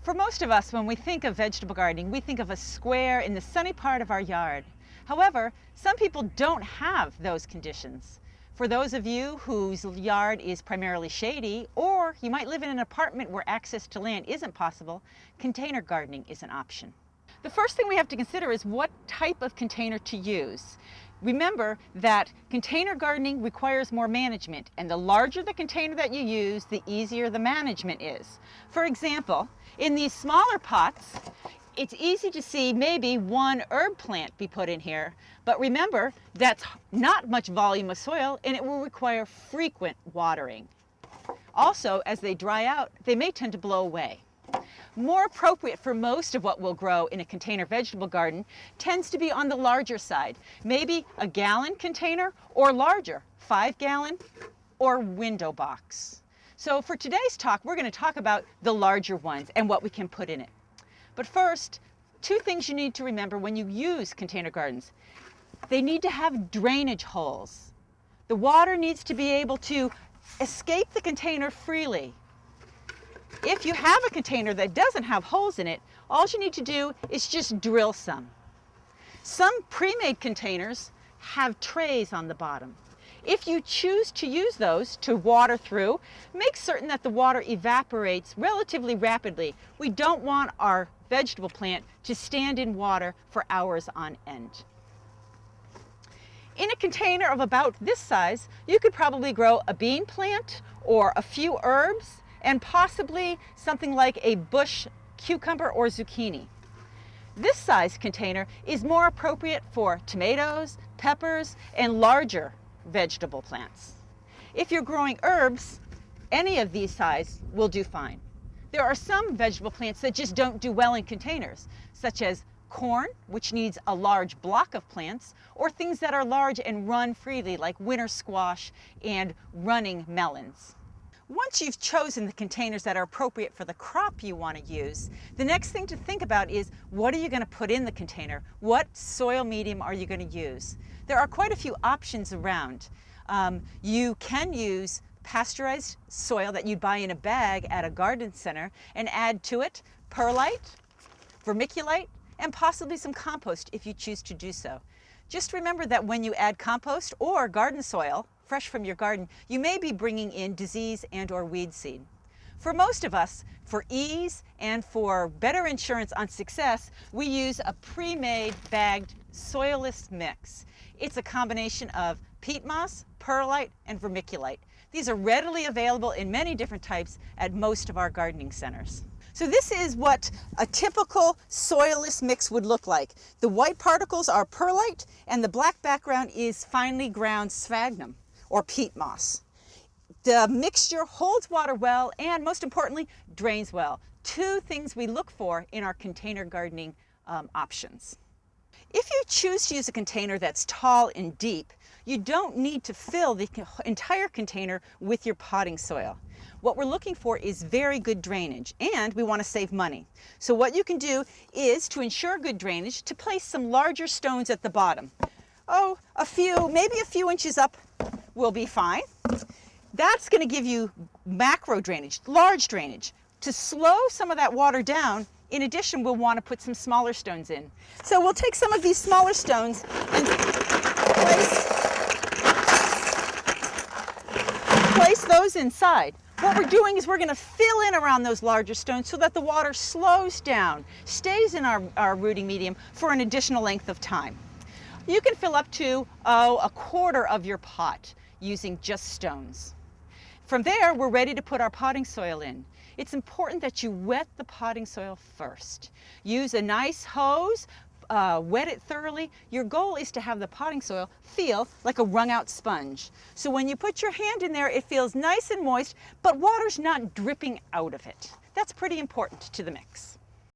For most of us, when we think of vegetable gardening, we think of a square in the sunny part of our yard. However, some people don't have those conditions. For those of you whose yard is primarily shady, or you might live in an apartment where access to land isn't possible, container gardening is an option. The first thing we have to consider is what type of container to use. Remember that container gardening requires more management, and the larger the container that you use, the easier the management is. For example, in these smaller pots, it's easy to see maybe one herb plant be put in here, but remember that's not much volume of soil and it will require frequent watering. Also, as they dry out, they may tend to blow away. More appropriate for most of what will grow in a container vegetable garden tends to be on the larger side, maybe a gallon container or larger, 5-gallon or window box. So for today's talk, we're going to talk about the larger ones and what we can put in it. But first, two things you need to remember when you use container gardens. They need to have drainage holes. The water needs to be able to escape the container freely. If you have a container that doesn't have holes in it, all you need to do is just drill some. Some pre-made containers have trays on the bottom. If you choose to use those to water through, make certain that the water evaporates relatively rapidly. We don't want our vegetable plant to stand in water for hours on end. In a container of about this size, you could probably grow a bean plant or a few herbs and possibly something like a bush cucumber or zucchini. This size container is more appropriate for tomatoes, peppers, and larger vegetable plants. If you're growing herbs, any of these size will do fine. There are some vegetable plants that just don't do well in containers, such as corn, which needs a large block of plants, or things that are large and run freely, like winter squash and running melons. Once you've chosen the containers that are appropriate for the crop you want to use, the next thing to think about is what are you going to put in the container? What soil medium are you going to use? There are quite a few options around. You can use pasteurized soil that you'd buy in a bag at a garden center and add to it perlite, vermiculite, and possibly some compost if you choose to do so. Just remember that when you add compost or garden soil, fresh from your garden, you may be bringing in disease and or weed seed. For most of us, for ease and for better insurance on success, we use a pre-made bagged soilless mix. It's a combination of peat moss, perlite, and vermiculite. These are readily available in many different types at most of our gardening centers. So this is what a typical soilless mix would look like. The white particles are perlite and the black background is finely ground sphagnum or peat moss. The mixture holds water well and, most importantly, drains well. Two things we look for in our container gardening options. If you choose to use a container that's tall and deep, you don't need to fill the entire container with your potting soil. What we're looking for is very good drainage, and we want to save money. So what you can do is, to ensure good drainage, to place some larger stones at the bottom. Oh, maybe a few inches up will be fine. That's going to give you macro drainage, large drainage. To slow some of that water down, in addition, we'll want to put some smaller stones in. So we'll take some of these smaller stones and place those inside. What we're doing is we're going to fill in around those larger stones so that the water slows down, stays in our rooting medium for an additional length of time. You can fill up to a quarter of your pot using just stones. From there, we're ready to put our potting soil in. It's important that you wet the potting soil first. Use a nice hose, wet it thoroughly. Your goal is to have the potting soil feel like a wrung out sponge. So when you put your hand in there, it feels nice and moist, but water's not dripping out of it. That's pretty important to the mix.